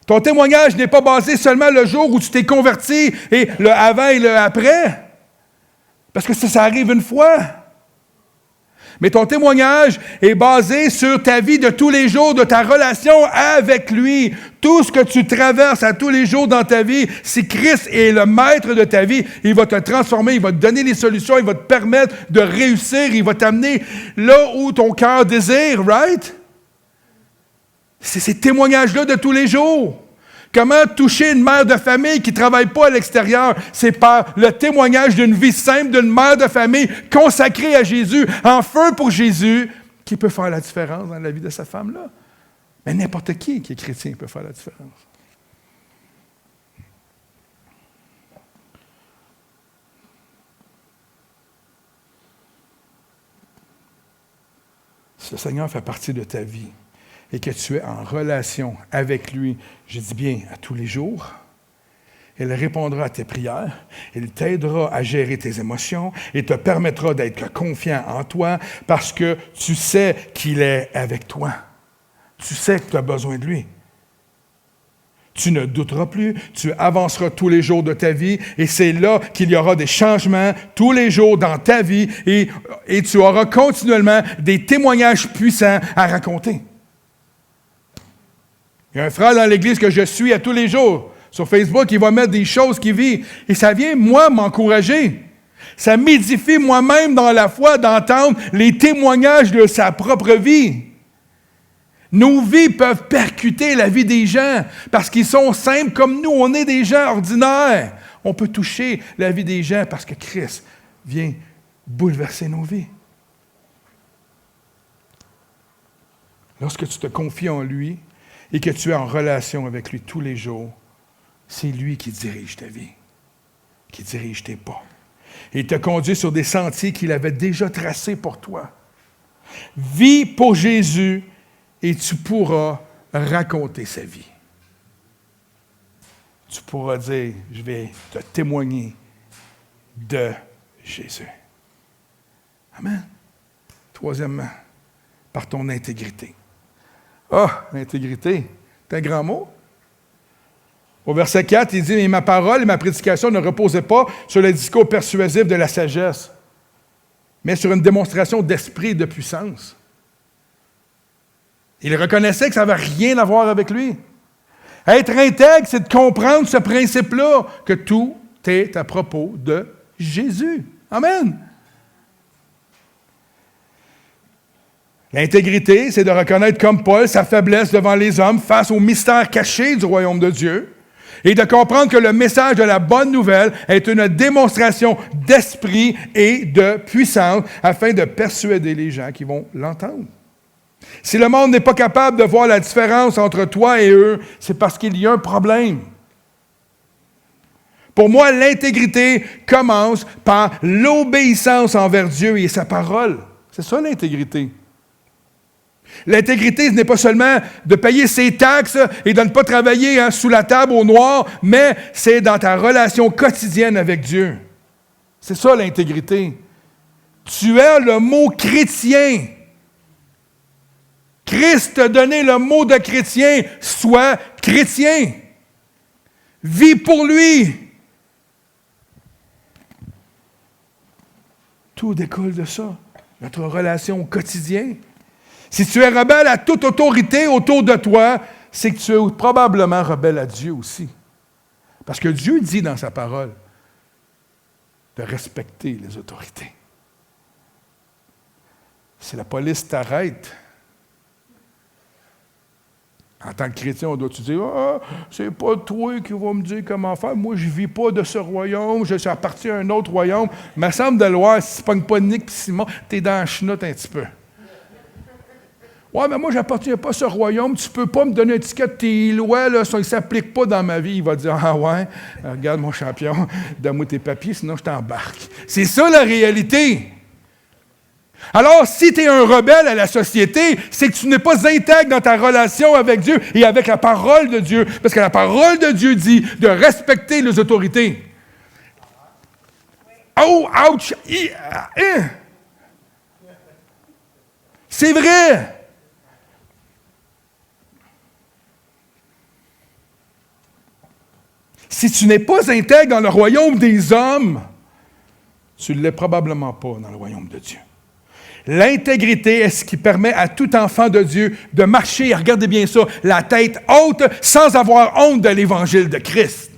Ton témoignage n'est pas basé seulement le jour où tu t'es converti et le avant et le après. Parce que ça arrive une fois. Mais ton témoignage est basé sur ta vie de tous les jours, de ta relation avec lui. Tout ce que tu traverses à tous les jours dans ta vie, si Christ est le maître de ta vie, il va te transformer, il va te donner les solutions, il va te permettre de réussir, il va t'amener là où ton cœur désire, right? C'est ces témoignages-là de tous les jours. Comment toucher une mère de famille qui ne travaille pas à l'extérieur? C'est par le témoignage d'une vie simple, d'une mère de famille consacrée à Jésus, en feu pour Jésus, qui peut faire la différence dans la vie de cette femme-là. Mais n'importe qui est chrétien peut faire la différence. Si le Seigneur fait partie de ta vie, et que tu es en relation avec lui, je dis bien à tous les jours, il répondra à tes prières, il t'aidera à gérer tes émotions, il te permettra d'être confiant en toi parce que tu sais qu'il est avec toi. Tu sais que tu as besoin de lui. Tu ne douteras plus, tu avanceras tous les jours de ta vie et c'est là qu'il y aura des changements tous les jours dans ta vie et tu auras continuellement des témoignages puissants à raconter. Il y a un frère dans l'église que je suis à tous les jours. Sur Facebook, il va mettre des choses qu'il vit. Et ça vient, moi, m'encourager. Ça m'édifie moi-même dans la foi d'entendre les témoignages de sa propre vie. Nos vies peuvent percuter la vie des gens parce qu'ils sont simples comme nous. On est des gens ordinaires. On peut toucher la vie des gens parce que Christ vient bouleverser nos vies. Lorsque tu te confies en lui, et que tu es en relation avec lui tous les jours, c'est lui qui dirige ta vie, qui dirige tes pas. Il te conduit sur des sentiers qu'il avait déjà tracés pour toi. Vis pour Jésus et tu pourras raconter sa vie. Tu pourras dire, je vais te témoigner de Jésus. Amen. Troisièmement, par ton intégrité. Ah, l'intégrité, c'est un grand mot. Au verset 4, il dit « Et ma parole et ma prédication ne reposaient pas sur le discours persuasif de la sagesse, mais sur une démonstration d'esprit et de puissance. » Il reconnaissait que ça n'avait rien à voir avec lui. Être intègre, c'est de comprendre ce principe-là, que tout est à propos de Jésus. Amen. L'intégrité, c'est de reconnaître comme Paul sa faiblesse devant les hommes face au mystère caché du royaume de Dieu et de comprendre que le message de la bonne nouvelle est une démonstration d'esprit et de puissance afin de persuader les gens qui vont l'entendre. Si le monde n'est pas capable de voir la différence entre toi et eux, c'est parce qu'il y a un problème. Pour moi, l'intégrité commence par l'obéissance envers Dieu et sa parole. C'est ça l'intégrité. L'intégrité, ce n'est pas seulement de payer ses taxes et de ne pas travailler sous la table au noir, mais c'est dans ta relation quotidienne avec Dieu. C'est ça l'intégrité. Tu es le mot chrétien. Christ t'a donné le mot de chrétien. Sois chrétien. Vis pour lui. Tout découle de ça. Notre relation au quotidien. Si tu es rebelle à toute autorité autour de toi, c'est que tu es probablement rebelle à Dieu aussi. Parce que Dieu dit dans sa parole de respecter les autorités. Si la police t'arrête, en tant que chrétien, on doit-tu dire « Ah, c'est pas toi qui vas me dire comment faire. Moi, je ne vis pas de ce royaume. Je suis appartenu à un autre royaume. » Il me semble de loin, si tu ne pognes pas Nick et Simon, tu es dans la chenoute un petit peu. Ouais, mais moi, je n'appartiens pas à ce royaume. Tu ne peux pas me donner un ticket. Tes lois, là, ça ne s'appliquent pas dans ma vie. Il va dire, ah ouais, regarde mon champion, donne-moi tes papiers, sinon je t'embarque. C'est ça la réalité. Alors, si tu es un rebelle à la société, c'est que tu n'es pas intègre dans ta relation avec Dieu et avec la parole de Dieu. Parce que la parole de Dieu dit de respecter les autorités. Oh, ouch! C'est vrai! Si tu n'es pas intègre dans le royaume des hommes, tu ne l'es probablement pas dans le royaume de Dieu. L'intégrité est ce qui permet à tout enfant de Dieu de marcher, regardez bien ça, la tête haute, sans avoir honte de l'évangile de Christ.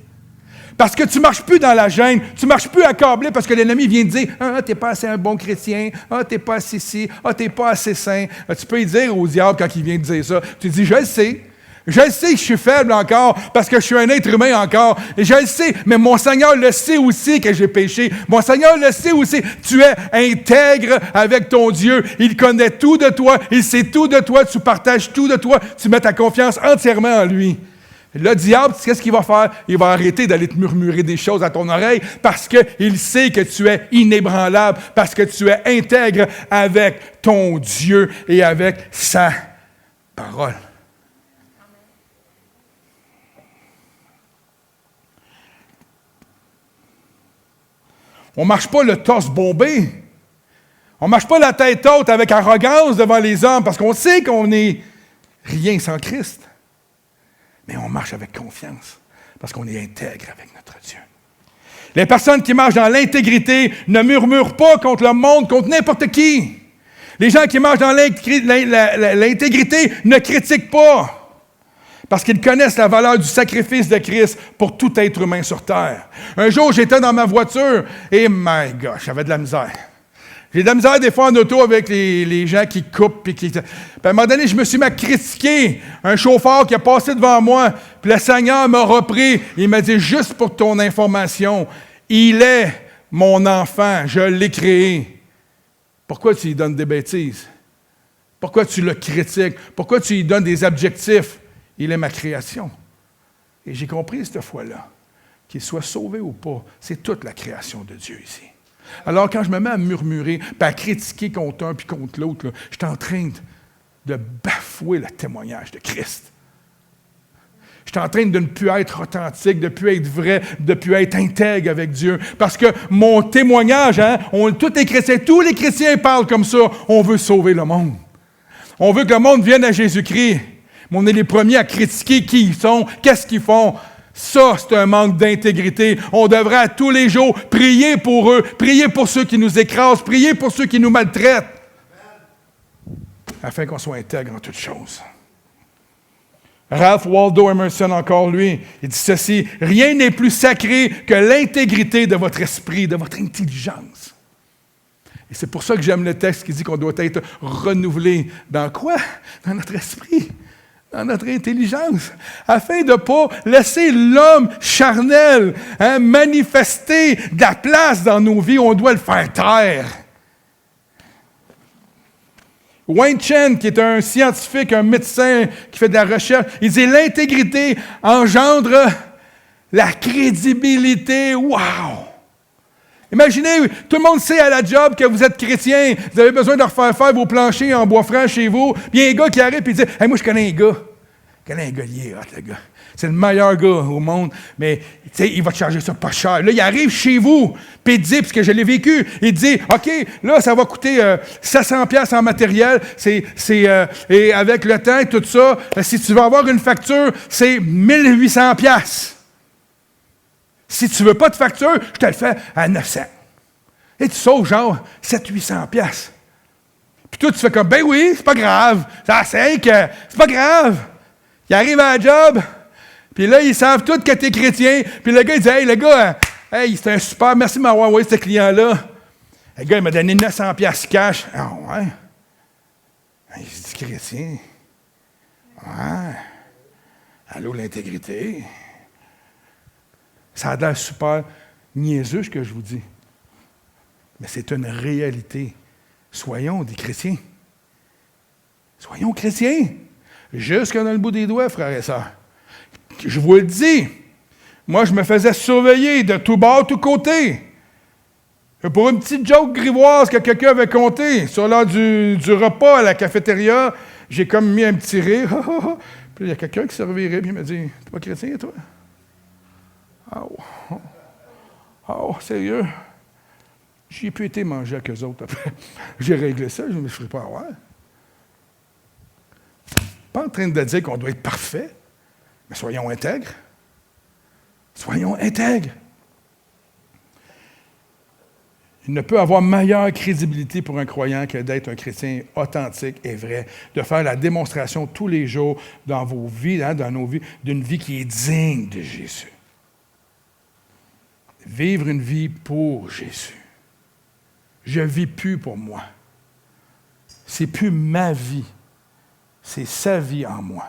Parce que tu ne marches plus dans la gêne, tu ne marches plus accablé parce que l'ennemi vient te dire « Ah, tu n'es pas assez un bon chrétien, ah, tu n'es pas assez ci, ah, tu n'es pas assez saint. » Tu peux lui dire au diable quand il vient te dire ça, tu dis « Je le sais. Je le sais que je suis faible encore parce que je suis un être humain encore. Et je le sais, mais mon Seigneur le sait aussi que j'ai péché. Mon Seigneur le sait aussi. Tu es intègre avec ton Dieu. Il connaît tout de toi. Il sait tout de toi. Tu partages tout de toi. Tu mets ta confiance entièrement en lui. Le diable, qu'est-ce qu'il va faire? Il va arrêter d'aller te murmurer des choses à ton oreille parce qu'il sait que tu es inébranlable, parce que tu es intègre avec ton Dieu et avec sa parole. On ne marche pas le torse bombé. On ne marche pas la tête haute avec arrogance devant les hommes parce qu'on sait qu'on n'est rien sans Christ. Mais on marche avec confiance parce qu'on est intègre avec notre Dieu. Les personnes qui marchent dans l'intégrité ne murmurent pas contre le monde, contre n'importe qui. Les gens qui marchent dans l'intégrité ne critiquent pas. Parce qu'ils connaissent la valeur du sacrifice de Christ pour tout être humain sur terre. Un jour, j'étais dans ma voiture et, my gosh, j'avais de la misère. J'ai de la misère des fois en auto avec les gens qui coupent. Puis à un moment donné, je me suis mis à critiquer un chauffeur qui a passé devant moi. Puis le Seigneur m'a repris. Il m'a dit, juste pour ton information, il est mon enfant, je l'ai créé. Pourquoi tu lui donnes des bêtises? Pourquoi tu le critiques? Pourquoi tu lui donnes des adjectifs? Il est ma création. Et j'ai compris cette fois-là, qu'il soit sauvé ou pas, c'est toute la création de Dieu ici. Alors quand je me mets à murmurer, puis à critiquer contre un puis contre l'autre, là, je suis en train de bafouer le témoignage de Christ. Je suis en train de ne plus être authentique, de ne plus être vrai, de ne plus être intègre avec Dieu. Parce que mon témoignage, tous les chrétiens parlent comme ça, on veut sauver le monde. On veut que le monde vienne à Jésus-Christ. Mais on est les premiers à critiquer qui ils sont, qu'est-ce qu'ils font. Ça, c'est un manque d'intégrité. On devrait à tous les jours prier pour eux, prier pour ceux qui nous écrasent, prier pour ceux qui nous maltraitent, afin qu'on soit intègre en toutes choses. Ralph Waldo Emerson, encore lui, il dit ceci, « Rien n'est plus sacré que l'intégrité de votre esprit, de votre intelligence. Et c'est pour ça que j'aime le texte qui dit qu'on doit être renouvelé. Dans quoi? Dans notre esprit, dans notre intelligence, afin de ne pas laisser l'homme charnel manifester de la place dans nos vies. On doit le faire taire. Wayne Chen, qui est un scientifique, un médecin qui fait de la recherche, il dit « L'intégrité engendre la crédibilité. » Wow! Imaginez, tout le monde sait à la job que vous êtes chrétien, vous avez besoin de refaire faire vos planchers en bois franc chez vous, puis il y a un gars qui arrive et dit « Hey, moi, je connais un gars. Je connais un gars, il est hot, le gars. C'est le meilleur gars au monde, mais il va te charger ça pas cher. » Là, il arrive chez vous, puis il dit, parce que je l'ai vécu, il dit « OK, là, ça va coûter 700$ en matériel, et avec le temps et tout ça, si tu veux avoir une facture, c'est 1800$. Si tu ne veux pas de facture, je te le fais à 900. Et tu sauves genre 700-800$. Puis toi, tu fais comme, ben oui, c'est pas grave. Ça c'est pas grave. Il arrive à la job, puis là, ils savent tous que tu es chrétien. Puis le gars, il dit, hey, le gars, hey, c'était un super, merci de m'avoir envoyé ce client-là. Le gars, il m'a donné 900$ cash. Ah ouais? Il dit, chrétien. Ouais. Allô, l'intégrité. Ça a l'air super niaiseux, ce que je vous dis. Mais c'est une réalité. Soyons des chrétiens. Soyons chrétiens. Jusque dans le bout des doigts, frères et sœurs. Je vous le dis, moi, je me faisais surveiller de tout bord, tout côté. Et pour une petite joke grivoise que quelqu'un avait compté sur l'heure du repas à la cafétéria, j'ai comme mis un petit rire. Puis il y a quelqu'un qui s'est reviré et il m'a dit, « T'es pas chrétien, toi? » Oh, sérieux? J'y ai pu été manger avec eux autres après. J'ai réglé ça, je ne me ferai pas avoir. Pas en train de dire qu'on doit être parfait, mais soyons intègres. Soyons intègres. Il ne peut avoir meilleure crédibilité pour un croyant que d'être un chrétien authentique et vrai, de faire la démonstration tous les jours dans vos vies, dans nos vies, d'une vie qui est digne de Jésus. Vivre une vie pour Jésus. Je ne vis plus pour moi. C'est plus ma vie. C'est sa vie en moi.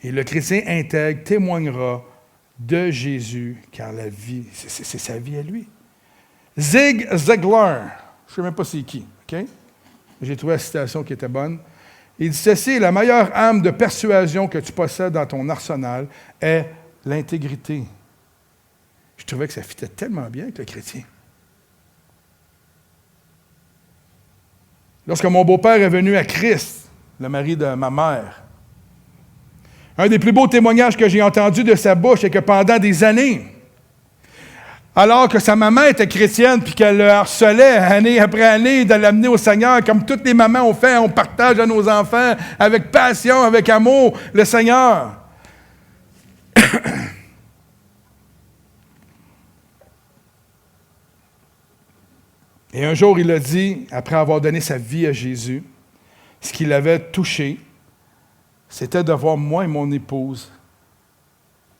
Et le chrétien intègre témoignera de Jésus, car la vie, c'est sa vie à lui. Zig Ziglar, je ne sais même pas c'est qui, OK? J'ai trouvé la citation qui était bonne. Il dit ceci, la meilleure arme de persuasion que tu possèdes dans ton arsenal est l'intégrité. Je trouvais que ça fitait tellement bien avec le chrétien. Lorsque mon beau-père est venu à Christ, le mari de ma mère, un des plus beaux témoignages que j'ai entendu de sa bouche est que pendant des années, alors que sa maman était chrétienne puis qu'elle le harcelait année après année de l'amener au Seigneur, comme toutes les mamans ont fait, on partage à nos enfants avec passion, avec amour, le Seigneur. Et un jour, il a dit, après avoir donné sa vie à Jésus, ce qui l'avait touché, c'était de voir moi et mon épouse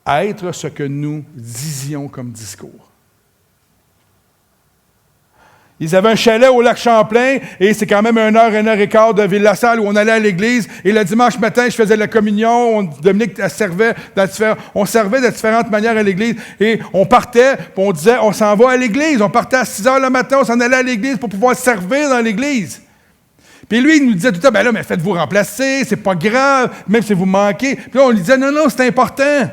être ce que nous disions comme discours. Ils avaient un chalet au lac Champlain, et c'est quand même 1 heure et quart de Ville-la-Salle où on allait à l'église. Et le dimanche matin, je faisais la communion. Dominique servait on servait de différentes manières à l'église. Et on partait, puis on disait, on s'en va à l'église. On partait à 6 heures le matin, on s'en allait à l'église pour pouvoir servir dans l'église. Puis lui, il nous disait tout le temps, ben là, mais faites-vous remplacer, c'est pas grave, même si vous manquez. Puis là, on lui disait, non, c'est important.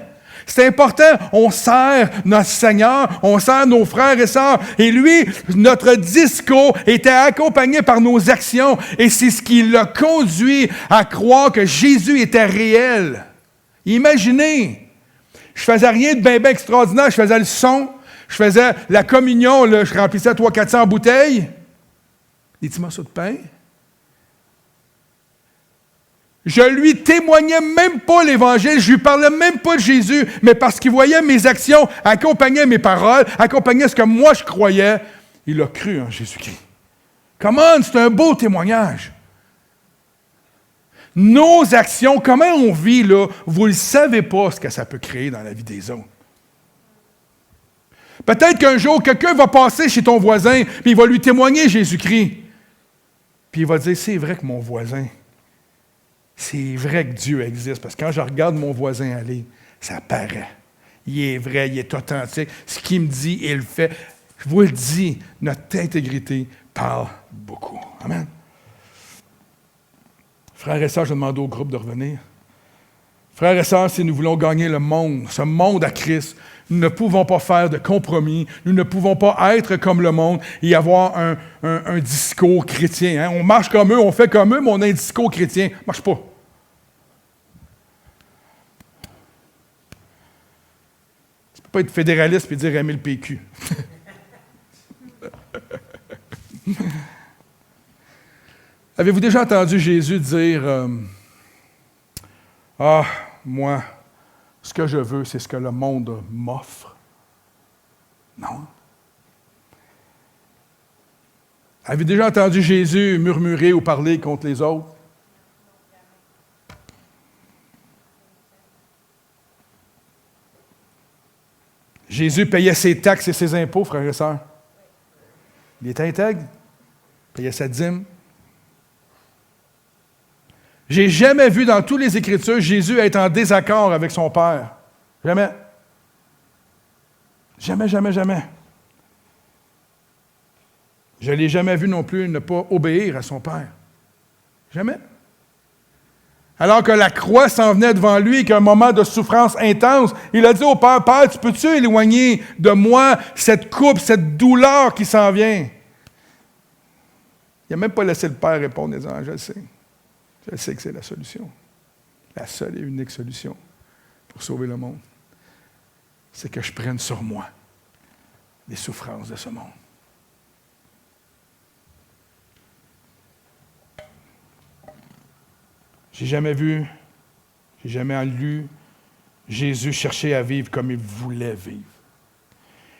C'est important, on sert notre Seigneur, on sert nos frères et sœurs. Et lui, notre discours était accompagné par nos actions. Et c'est ce qui l'a conduit à croire que Jésus était réel. Imaginez, je faisais rien de bien extraordinaire, je faisais le son, je faisais la communion, là, je remplissais 300-400 bouteilles, des petits morceaux de pain. Je lui témoignais même pas l'Évangile, je lui parlais même pas de Jésus, mais parce qu'il voyait mes actions, accompagnaient mes paroles, accompagnaient ce que moi je croyais, il a cru en Jésus-Christ. Comment? C'est un beau témoignage. Nos actions, comment on vit là, vous ne savez pas ce que ça peut créer dans la vie des autres. Peut-être qu'un jour, quelqu'un va passer chez ton voisin, puis il va lui témoigner Jésus-Christ. Puis il va dire, c'est vrai que mon voisin, c'est vrai que Dieu existe, parce que quand je regarde mon voisin aller, ça paraît. Il est vrai, il est authentique. Ce qu'il me dit, il le fait. Je vous le dis, notre intégrité parle beaucoup. Amen. Frères et sœurs, je demande au groupe de revenir. Frères et sœurs, si nous voulons gagner le monde, ce monde à Christ, nous ne pouvons pas faire de compromis, nous ne pouvons pas être comme le monde et avoir un discours chrétien. Hein? On marche comme eux, on fait comme eux, mais on a un discours chrétien. Ça ne marche pas. Tu ne peux pas être fédéraliste et dire aimer le PQ. Avez-vous déjà entendu Jésus dire ah, moi, ce que je veux, c'est ce que le monde m'offre? Non. Avez-vous déjà entendu Jésus murmurer ou parler contre les autres? Jésus payait ses taxes et ses impôts, frères et sœurs. Il était intègre, payait sa dîme. J'ai jamais vu dans toutes les Écritures Jésus être en désaccord avec son Père. Jamais. Jamais, jamais, jamais. Je ne l'ai jamais vu non plus ne pas obéir à son Père. Jamais. Alors que la croix s'en venait devant lui, qu'un moment de souffrance intense, il a dit au Père, « Père, tu peux-tu éloigner de moi cette coupe, cette douleur qui s'en vient? » Il n'a même pas laissé le Père répondre en disant, « Je le sais. Je sais que c'est la solution. La seule et unique solution pour sauver le monde, c'est que je prenne sur moi les souffrances de ce monde. » J'ai jamais lu Jésus chercher à vivre comme il voulait vivre.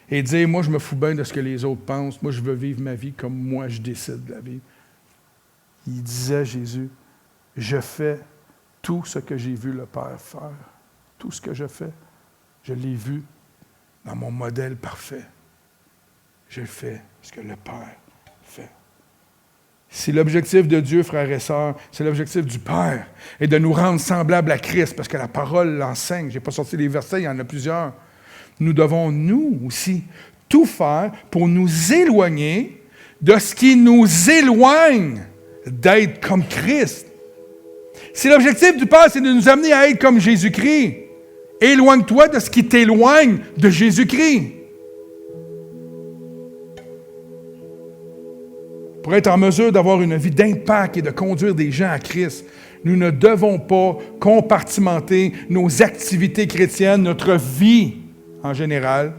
Et dire, moi, je me fous bien de ce que les autres pensent. Moi, je veux vivre ma vie comme moi, je décide de la vivre. Il disait, Jésus, je fais tout ce que j'ai vu le Père faire. Tout ce que je fais, je l'ai vu dans mon modèle parfait. Je fais ce que le Père fait. Si l'objectif de Dieu, frères et sœurs, c'est l'objectif du Père, est de nous rendre semblables à Christ, parce que la parole l'enseigne, je n'ai pas sorti les versets, il y en a plusieurs, nous devons, nous aussi, tout faire pour nous éloigner de ce qui nous éloigne d'être comme Christ. Si l'objectif du Père, c'est de nous amener à être comme Jésus-Christ, éloigne-toi de ce qui t'éloigne de Jésus-Christ. Pour être en mesure d'avoir une vie d'impact et de conduire des gens à Christ, nous ne devons pas compartimenter nos activités chrétiennes, notre vie en général.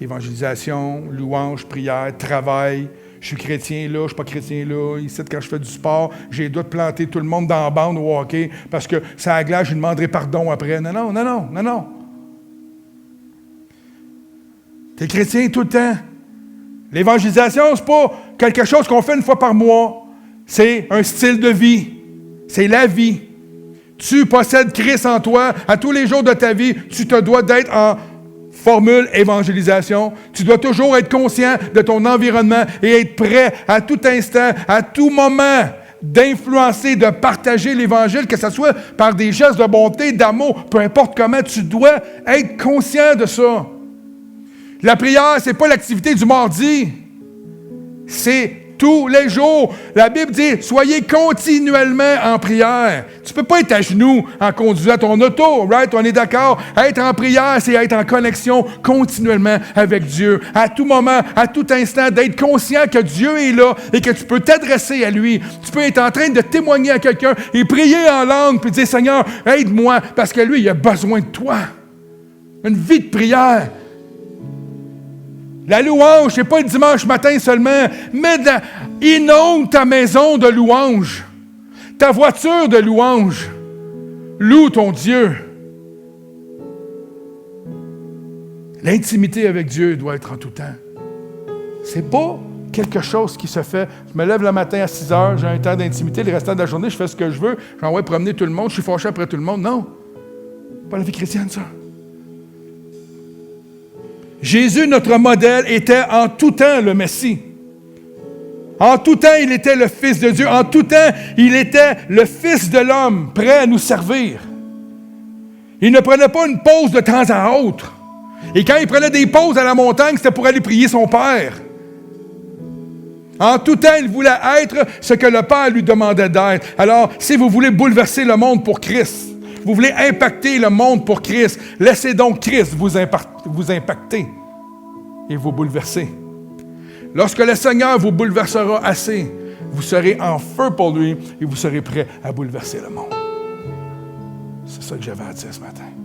Évangélisation, louange, prière, travail. Je suis chrétien là, je ne suis pas chrétien là. Ici, quand je fais du sport, j'ai le droit de planter tout le monde dans la bande au hockey parce que ça a glace, je lui demanderai pardon après. Non. Tu es chrétien tout le temps. L'évangélisation, ce n'est pas quelque chose qu'on fait une fois par mois. C'est un style de vie. C'est la vie. Tu possèdes Christ en toi. À tous les jours de ta vie, tu te dois d'être en formule évangélisation. Tu dois toujours être conscient de ton environnement et être prêt à tout instant, à tout moment, d'influencer, de partager l'Évangile, que ce soit par des gestes de bonté, d'amour, peu importe comment, tu dois être conscient de ça. La prière, ce n'est pas l'activité du mardi. C'est tous les jours. La Bible dit, soyez continuellement en prière. Tu ne peux pas être à genoux en conduisant ton auto, right? On est d'accord? Être en prière, c'est être en connexion continuellement avec Dieu. À tout moment, à tout instant, d'être conscient que Dieu est là et que tu peux t'adresser à lui. Tu peux être en train de témoigner à quelqu'un et prier en langue puis dire, Seigneur, aide-moi parce que lui, il a besoin de toi. Une vie de prière. La louange, ce n'est pas le dimanche matin seulement, mais inonde ta maison de louange, ta voiture de louange. Loue ton Dieu. L'intimité avec Dieu doit être en tout temps. Ce n'est pas quelque chose qui se fait. Je me lève le matin à 6 heures, j'ai un temps d'intimité, le restant de la journée, je fais ce que je veux, j'envoie promener tout le monde, je suis fâché après tout le monde. Non, pas la vie chrétienne, ça. Jésus, notre modèle, était en tout temps le Messie. En tout temps, il était le Fils de Dieu. En tout temps, il était le Fils de l'homme, prêt à nous servir. Il ne prenait pas une pause de temps à autre. Et quand il prenait des pauses à la montagne, c'était pour aller prier son Père. En tout temps, il voulait être ce que le Père lui demandait d'être. Alors, si vous voulez bouleverser le monde pour Christ, vous voulez impacter le monde pour Christ, laissez donc Christ vous impacter et vous bouleverser. Lorsque le Seigneur vous bouleversera assez, vous serez en feu pour lui et vous serez prêt à bouleverser le monde. C'est ça que j'avais à dire ce matin.